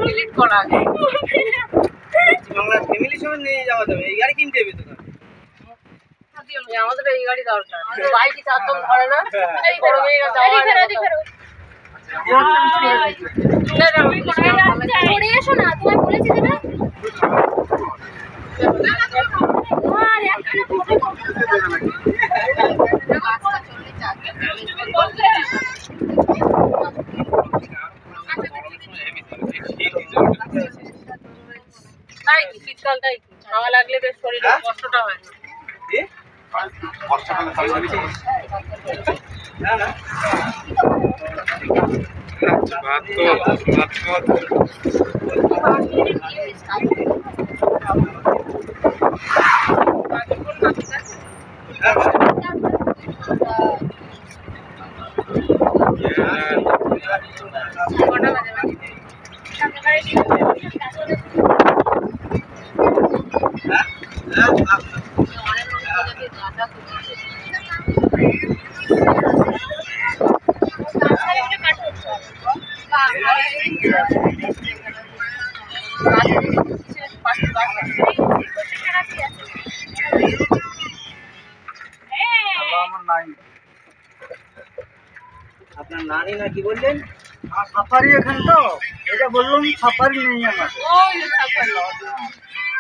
Delete করা Bangla family সমেত নিয়ে যাওয়া যাবে। এই গাড়ি কিনতে হবে তো আমাদের এই গাড়ি দরকার। বাইকে চারজন ধরে না, এই বড় মেয়ে যাওয়া এসো না, তোমার বলেছি যেটা তাই শীতকালটাই হাওয়া লাগলে বেশ শরীরে কষ্টটা হয়। আপনার নানি না কি বললেন? সাফারি এখানে তো এটা বললাম, সাফারি নেই আমার।